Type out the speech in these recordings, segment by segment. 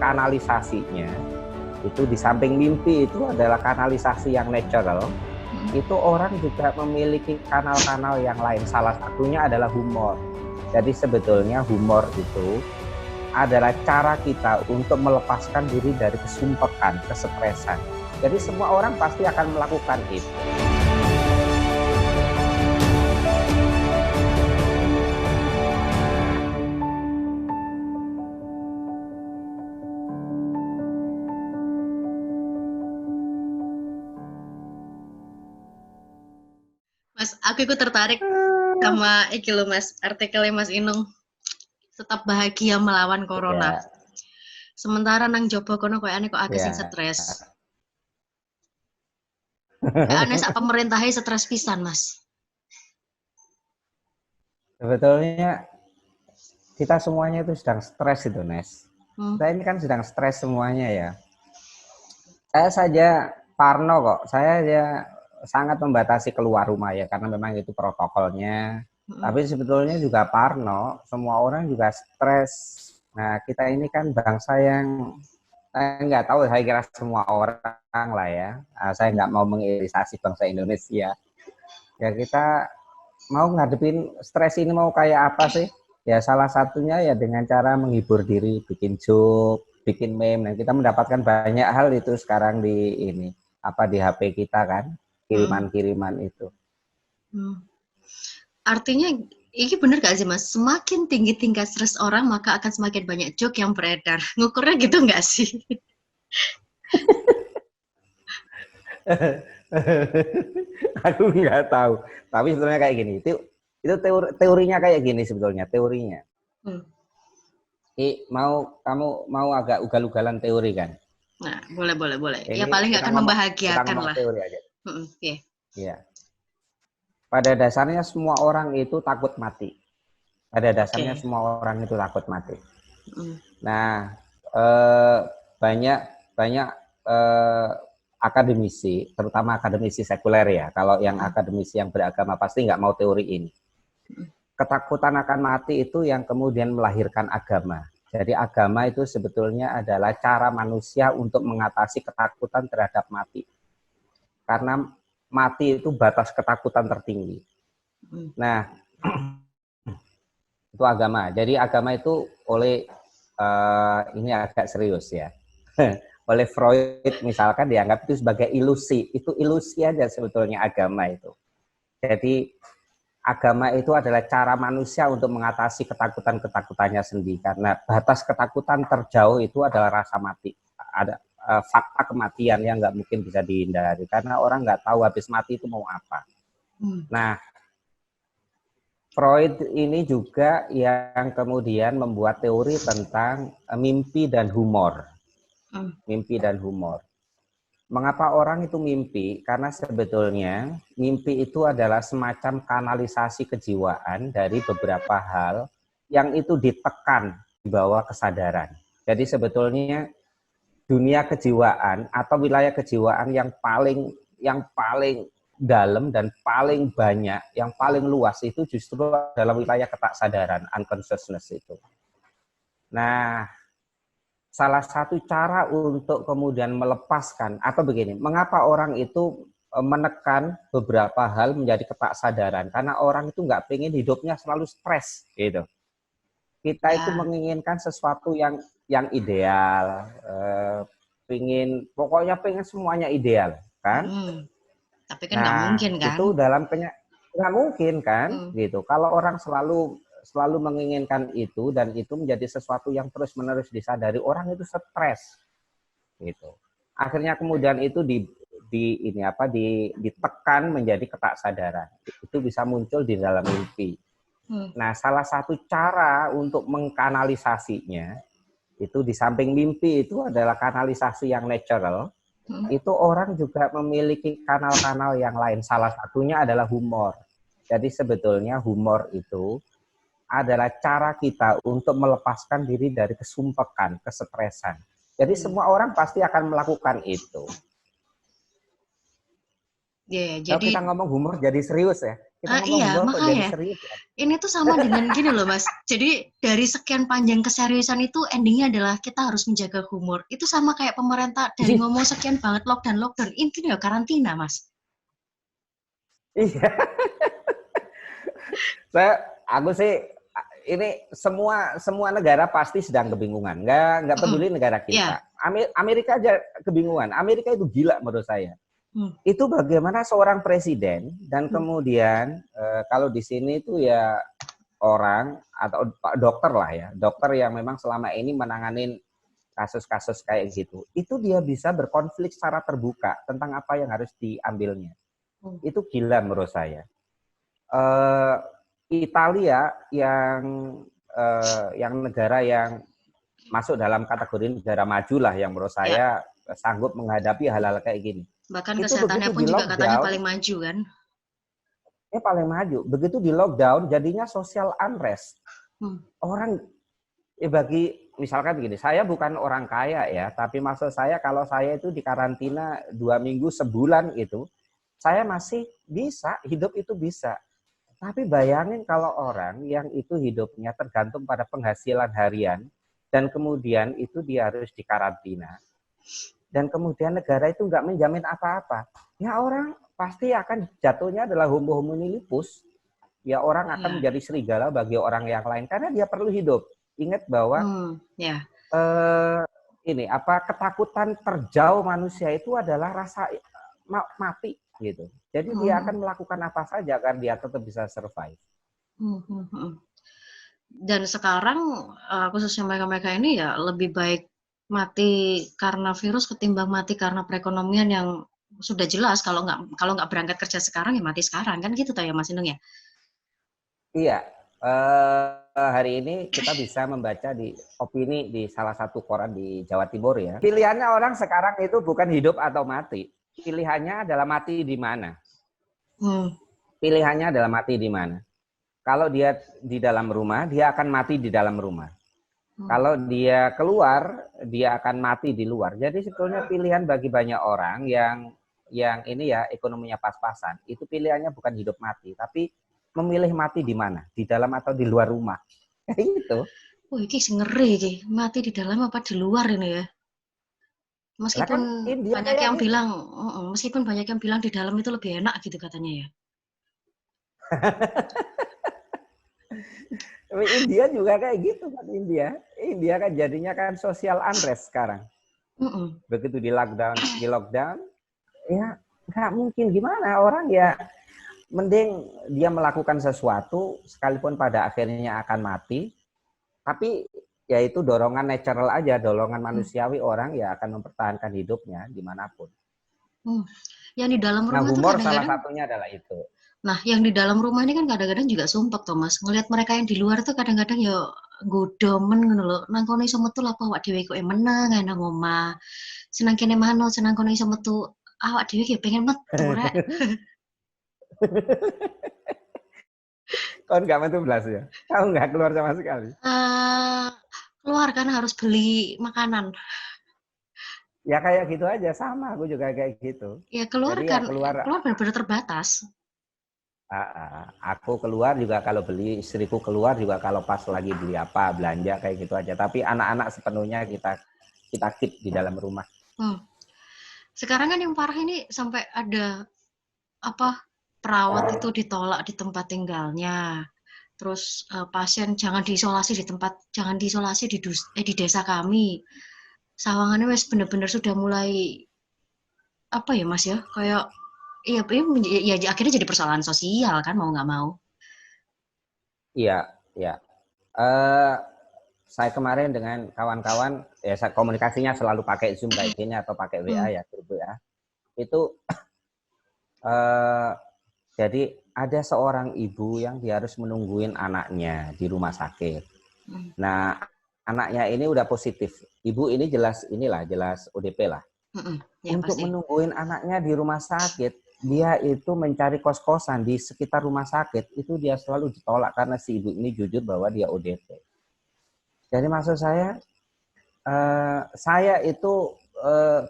mengkanalisasinya, itu di samping mimpi itu adalah kanalisasi yang natural, itu orang juga memiliki kanal-kanal yang lain. Salah satunya adalah humor. Jadi sebetulnya humor itu adalah cara kita untuk melepaskan diri dari kesumpekan, kesetresan. Jadi semua orang pasti akan melakukan itu. Mas, aku ikut tertarik sama iki loh Mas, artikelnya Mas Inung. Tetap bahagia melawan corona. Ya. Sementara nang jopo kono koyane kok akeh sing Ya. stres. Aneh sak pemerintahnya stres pisan, Mas. Sebetulnya kita semuanya itu sedang stres itu, Nes. Kita ini kan sedang stres semuanya ya. Saya saja parno kok. Saya aja sangat membatasi keluar rumah ya, karena memang itu protokolnya. Tapi sebetulnya juga parno, semua orang juga stres. Nah, kita ini kan bangsa yang saya nggak tahu, saya kira semua orang lah ya. Saya nggak mau mengirisasi bangsa Indonesia. Ya kita mau ngadepin stres ini mau kayak apa sih? Ya salah satunya ya dengan cara menghibur diri, bikin joke, bikin meme. Dan kita mendapatkan banyak hal itu sekarang di ini, di HP kita kan, kiriman-kiriman itu. Artinya ini bener gak sih Mas? Semakin tinggi tingkat stres orang, maka akan semakin banyak joke yang beredar. Ngukurnya gitu nggak sih? Aku nggak tahu. Tapi sebetulnya kayak gini. Itu teorinya kayak gini sebetulnya. Teorinya. Kamu mau agak ugal-ugalan teori kan? Nah, boleh. Ini ya paling nggak akan membahagiakan lah. Teori aja. Yeah. Ya. Pada dasarnya semua orang itu takut mati. Pada dasarnya semua orang itu takut mati. Nah, banyak akademisi, terutama akademisi sekuler ya. Kalau yang akademisi yang beragama pasti nggak mau teori ini. Ketakutan akan mati itu yang kemudian melahirkan agama. Jadi agama itu sebetulnya adalah cara manusia untuk mengatasi ketakutan terhadap mati. Karena mati itu batas ketakutan tertinggi. Nah, itu agama. Jadi agama itu oleh ini agak serius ya. Oleh Freud misalkan dianggap itu sebagai ilusi. Itu ilusi aja sebetulnya agama itu. Jadi agama itu adalah cara manusia untuk mengatasi ketakutan-ketakutannya sendiri. Karena batas ketakutan terjauh itu adalah rasa mati. Ada fakta kematian yang nggak mungkin bisa dihindari. Karena orang nggak tahu habis mati itu mau apa. Nah, Freud ini juga yang kemudian membuat teori tentang mimpi dan humor. Mimpi dan humor. Mengapa orang itu mimpi? Karena sebetulnya mimpi itu adalah semacam kanalisasi kejiwaan dari beberapa hal yang itu ditekan di bawah kesadaran. Jadi sebetulnya dunia kejiwaan atau wilayah kejiwaan yang paling dalam dan paling banyak, yang paling luas itu justru dalam wilayah ketaksadaaran, unconsciousness itu. Nah, salah satu cara untuk kemudian melepaskan atau begini, mengapa orang itu menekan beberapa hal menjadi ketaksadaaran? Karena orang itu nggak pengen hidupnya selalu stres, gitu. Kita itu menginginkan sesuatu yang ideal, pokoknya pengen semuanya ideal, kan? Tapi kan nggak mungkin kan? Itu nggak mungkin kan, gitu. Kalau orang selalu menginginkan itu dan itu menjadi sesuatu yang terus-menerus disadari, orang itu stres gitu. Akhirnya kemudian itu ditekan menjadi ketaksadaran. Itu bisa muncul di dalam mimpi. Nah, salah satu cara untuk mengkanalisasinya itu di samping mimpi itu adalah kanalisasi yang natural. Itu orang juga memiliki kanal-kanal yang lain. Salah satunya adalah humor. Jadi sebetulnya humor itu adalah cara kita untuk melepaskan diri dari kesumpekan, kesetresan. Jadi semua orang pasti akan melakukan itu. Kalau kita ngomong humor jadi serius ya, Kita ngomong Iya, humor kok jadi makanya. serius ya. Ini tuh sama dengan gini loh, Mas. Jadi dari sekian panjang keseriusan itu endingnya adalah kita harus menjaga humor. Itu sama kayak pemerintah dari ngomong sekian banget lockdown. Intinya ya karantina, Mas. Iya. Aku sih ini semua negara pasti sedang kebingungan. Nggak peduli negara kita. Amerika aja kebingungan. Amerika itu gila menurut saya. Itu bagaimana seorang presiden dan kemudian kalau di sini itu ya orang atau dokter lah ya, dokter yang memang selama ini menanganin kasus-kasus kayak gitu, itu dia bisa berkonflik secara terbuka tentang apa yang harus diambilnya. Itu gila menurut saya. Italia yang negara yang masuk dalam kategori negara maju lah yang menurut saya sanggup menghadapi hal-hal kayak gini. Bahkan itu kesehatannya pun juga katanya paling maju kan? Paling maju. Begitu di lockdown jadinya social unrest. Orang bagi misalkan begini, saya bukan orang kaya ya, tapi maksud saya kalau saya itu di karantina 2 minggu sebulan itu, saya masih bisa, hidup itu bisa. Tapi bayangin kalau orang yang itu hidupnya tergantung pada penghasilan harian, dan kemudian itu dia harus dikarantina, dan kemudian negara itu nggak menjamin apa-apa, ya orang pasti akan jatuhnya adalah homo homini lupus. Ya orang akan menjadi serigala bagi orang yang lain, karena dia perlu hidup. Ingat bahwa ini ketakutan terjauh manusia itu adalah rasa mati gitu. Jadi dia akan melakukan apa saja agar dia tetap bisa survive. Dan sekarang khususnya mereka-mereka ini ya lebih baik mati karena virus ketimbang mati karena perekonomian yang sudah jelas kalau nggak berangkat kerja sekarang ya mati sekarang kan gitu ya Mas Inung ya. Iya. Hari ini kita bisa membaca di opini di salah satu koran di Jawa Timur ya. Pilihannya orang sekarang itu bukan hidup atau mati. Pilihannya adalah mati di mana. Pilihannya adalah mati di mana. Kalau dia di dalam rumah, dia akan mati di dalam rumah. Kalau dia keluar, dia akan mati di luar. Jadi sebetulnya pilihan bagi banyak orang yang ini ya ekonominya pas-pasan, itu pilihannya bukan hidup mati, tapi memilih mati di mana, di dalam atau di luar rumah. Itu. Oh, ini ngeri iki. Mati di dalam apa di luar ini ya? Meskipun banyak yang bilang, meskipun banyak yang bilang di dalam itu lebih enak gitu katanya ya. India juga kayak gitu kan India kan jadinya kan social unrest sekarang. Begitu di lockdown ya nggak mungkin gimana orang ya mending dia melakukan sesuatu sekalipun pada akhirnya akan mati, tapi ya itu dorongan natural aja, dorongan manusiawi orang ya akan mempertahankan hidupnya dimanapun. Yang di dalam rumah humor salah satunya adalah itu. Nah, yang di dalam rumah ini kan kadang-kadang juga sumpek, Thomas. Ngelihat mereka yang di luar tuh kadang-kadang ya godomen ngono lho. Nang kono iso metu apa awak dhewe kok menang nang omah. Senang kene mano, senang kono iso metu. Awak dhewe ki pengen metu rek. Kau nggak metu belas ya? Kau nggak keluar sama sekali? Keluar kan harus beli makanan. Ya kayak gitu aja, sama aku juga kayak gitu. Ya keluar jadi, kan, ya keluar benar-benar terbatas. Aku keluar juga kalau beli, istriku keluar juga kalau pas lagi beli apa, belanja kayak gitu aja. Tapi anak-anak sepenuhnya kita keep di dalam rumah. Sekarang kan yang parah ini sampai ada perawat itu ditolak di tempat tinggalnya. Terus pasien jangan diisolasi di desa kami. Sawangannya wes bener-bener sudah mulai apa ya Mas ya, kayak ya akhirnya jadi persoalan sosial kan mau nggak mau. Iya. Saya kemarin dengan kawan-kawan ya komunikasinya selalu pakai Zoom kayak gini atau pakai WA ya, grup WA. Itu jadi ada seorang ibu yang dia harus menungguin anaknya di rumah sakit. Nah, anaknya ini udah positif. Ibu ini jelas ODP lah. Ya, untuk pasti. menungguin anaknya di rumah sakit, dia itu mencari kos-kosan di sekitar rumah sakit, itu dia selalu ditolak karena si ibu ini jujur bahwa dia ODP. Jadi maksud saya itu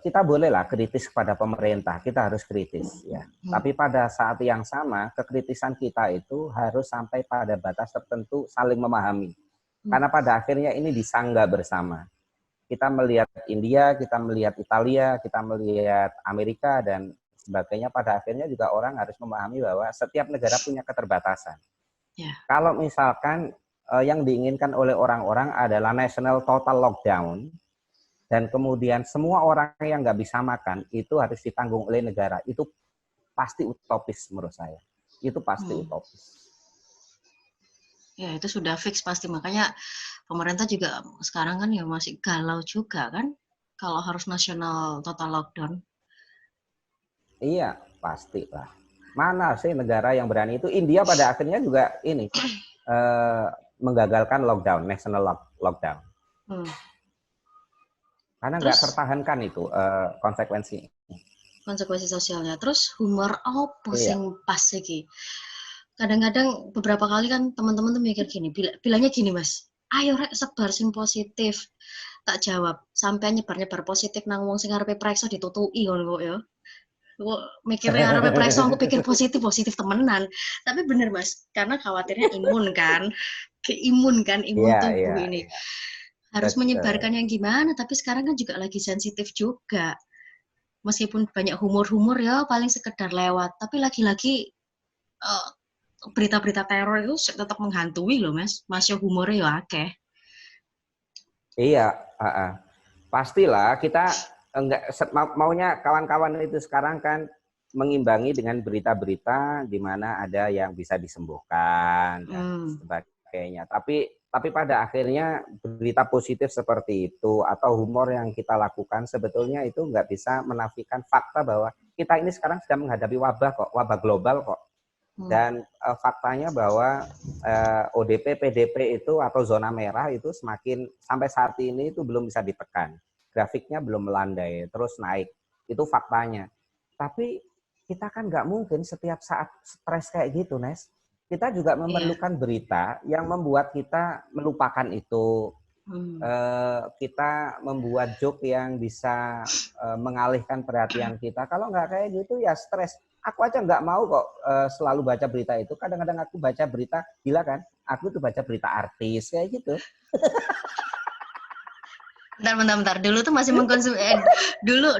kita bolehlah kritis kepada pemerintah, kita harus kritis ya. Tapi pada saat yang sama kekritisan kita itu harus sampai pada batas tertentu saling memahami. Karena pada akhirnya ini disangga bersama. Kita melihat India, kita melihat Italia, kita melihat Amerika dan sebagainya. Pada akhirnya juga orang harus memahami bahwa setiap negara punya keterbatasan. Yeah. Kalau misalkan yang diinginkan oleh orang-orang adalah national total lockdown, dan kemudian semua orang yang nggak bisa makan itu harus ditanggung oleh negara, itu pasti utopis menurut saya. Itu pasti utopis. Ya itu sudah fix pasti, makanya pemerintah juga sekarang kan ya masih galau juga kan kalau harus nasional total lockdown. Iya pasti lah. Mana sih negara yang berani itu? India pada akhirnya juga ini menggagalkan lockdown, national lockdown. Karena nggak tertahankan itu konsekuensi sosialnya. Terus humor sing pas iki. Kadang-kadang beberapa kali kan teman-teman tuh mikir gini, bilangnya gini Mas, ayo rek sebar sing positif. Tak jawab, sampai nyebar-nyebar positif nang wong sing arepe preksa ditutui ngono kok ya. Kok mikirnya arepe preksa aku pikir positif temenan. Tapi bener Mas, karena khawatirnya imun kan. Imun tubuh ini. Harus menyebarkan yang gimana, tapi sekarang kan juga lagi sensitif juga. Meskipun banyak humor-humor ya paling sekedar lewat, tapi lagi-lagi berita-berita teror itu tetap menghantui loh Mas. Masih humornya ya akeh. Iya, pastilah kita enggak maunya kawan-kawan itu sekarang kan mengimbangi dengan berita-berita di mana ada yang bisa disembuhkan dan sebagainya. Tapi pada akhirnya berita positif seperti itu atau humor yang kita lakukan sebetulnya itu nggak bisa menafikan fakta bahwa kita ini sekarang sedang menghadapi wabah global kok. Dan faktanya bahwa ODP, PDP itu atau zona merah itu semakin sampai saat ini itu belum bisa ditekan. Grafiknya belum melandai, terus naik. Itu faktanya. Tapi kita kan nggak mungkin setiap saat stres kayak gitu, Nes. Kita juga memerlukan berita yang membuat kita melupakan itu. Kita membuat joke yang bisa mengalihkan perhatian kita. Kalau nggak kayak gitu ya stres. Aku aja nggak mau kok selalu baca berita itu. Kadang-kadang aku baca berita, gila kan? Aku tuh baca berita artis kayak gitu. Bentar. Dulu tuh masih mengkonsumsi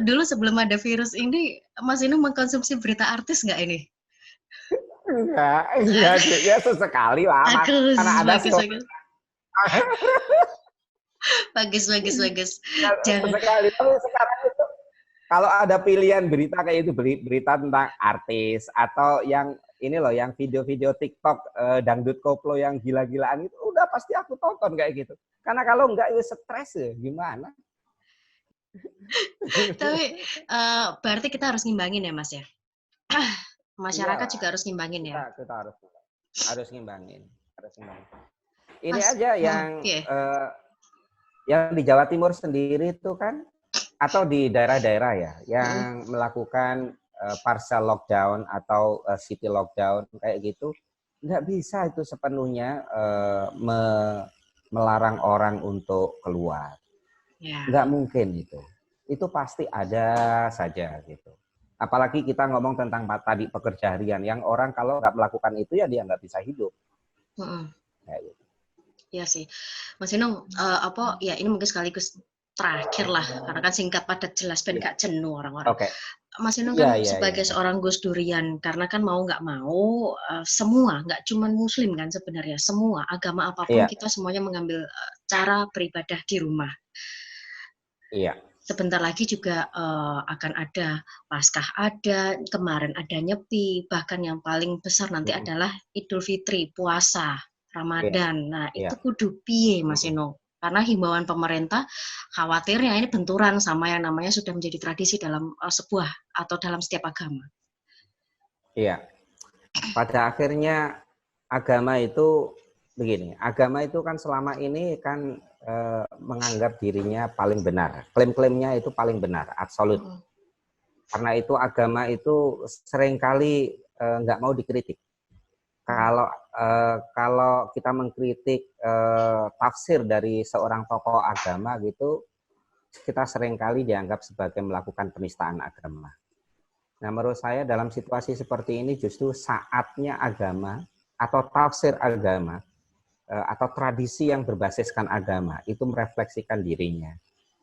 dulu sebelum ada virus ini Mas Inu mengkonsumsi berita artis nggak ini? Enggak ya sesekali lah. Karena ada bagus. Sesekali, tapi sekarang itu kalau ada pilihan berita kayak itu, berita tentang artis atau yang ini loh, yang video-video TikTok dangdut koplo yang gila-gilaan itu udah pasti aku tonton kayak gitu. Karena kalau enggak itu stres ya gimana? Tapi berarti kita harus ngimbangin ya Mas ya. Masyarakat juga harus ngimbangin ya. Kita harus ngimbangin. Ini Mas, aja yang yang di Jawa Timur sendiri itu kan atau di daerah-daerah ya yang melakukan partial lockdown atau city lockdown kayak gitu, nggak bisa itu sepenuhnya melarang orang untuk keluar. Nggak mungkin itu pasti ada saja gitu. Apalagi kita ngomong tentang tadi pekerja harian yang orang kalau nggak melakukan itu ya dia nggak bisa hidup. Kayak gitu. Iya sih, Mas Inu, ya ini mungkin sekaligus terakhir lah, karena kan singkat padat jelas ben gak jenuh orang-orang. Mas Inu kan sebagai seorang Gus Durian, karena kan mau nggak mau semua, nggak cuma Muslim kan sebenarnya, semua agama apapun kita semuanya mengambil cara beribadah di rumah. Iya. Sebentar lagi juga akan ada Paskah, ada kemarin ada Nyepi, bahkan yang paling besar nanti adalah Idul Fitri, puasa. Ramadan. Nah, itu kudu piye Mas Eno? Karena himbauan pemerintah khawatirnya ini benturan sama yang namanya sudah menjadi tradisi dalam sebuah atau dalam setiap agama. Iya. Pada akhirnya agama itu begini, agama itu kan selama ini kan menganggap dirinya paling benar. Klaim-klaimnya itu paling benar, absolut. Karena itu agama itu seringkali nggak mau dikritik. Kalau kita mengkritik tafsir dari seorang tokoh agama gitu, kita seringkali dianggap sebagai melakukan penistaan agama. Nah, menurut saya dalam situasi seperti ini justru saatnya agama atau tafsir agama atau tradisi yang berbasiskan agama itu merefleksikan dirinya.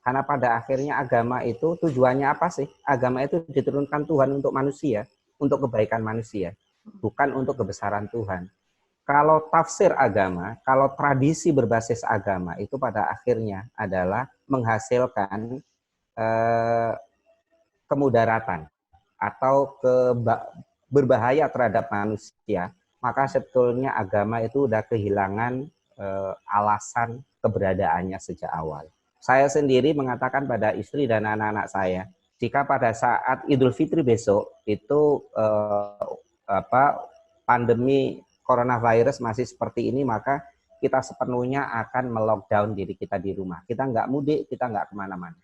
Karena pada akhirnya agama itu tujuannya apa sih? Agama itu diturunkan Tuhan untuk manusia, untuk kebaikan manusia, bukan untuk kebesaran Tuhan. Kalau tafsir agama, kalau tradisi berbasis agama itu pada akhirnya adalah menghasilkan kemudaratan atau berbahaya terhadap manusia, maka sebetulnya agama itu sudah kehilangan alasan keberadaannya sejak awal. Saya sendiri mengatakan pada istri dan anak-anak saya, jika pada saat Idul Fitri besok itu pandemi coronavirus masih seperti ini, maka kita sepenuhnya akan melockdown diri kita di rumah. Kita nggak mudik, kita nggak kemana-mana.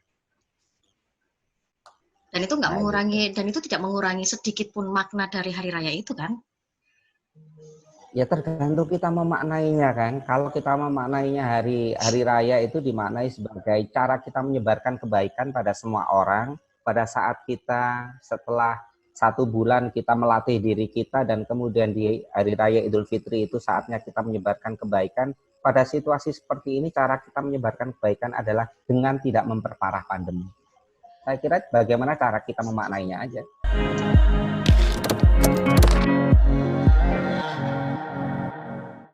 Dan itu nggak mengurangi, dan itu tidak mengurangi sedikit pun makna dari hari raya itu kan? Ya tergantung kita memaknainya kan. Kalau kita memaknainya hari raya itu dimaknai sebagai cara kita menyebarkan kebaikan pada semua orang. Pada saat kita setelah 1 bulan kita melatih diri kita dan kemudian di hari raya Idul Fitri itu saatnya kita menyebarkan kebaikan. Pada situasi seperti ini cara kita menyebarkan kebaikan adalah dengan tidak memperparah pandemi. Saya kira bagaimana cara kita memaknainya aja.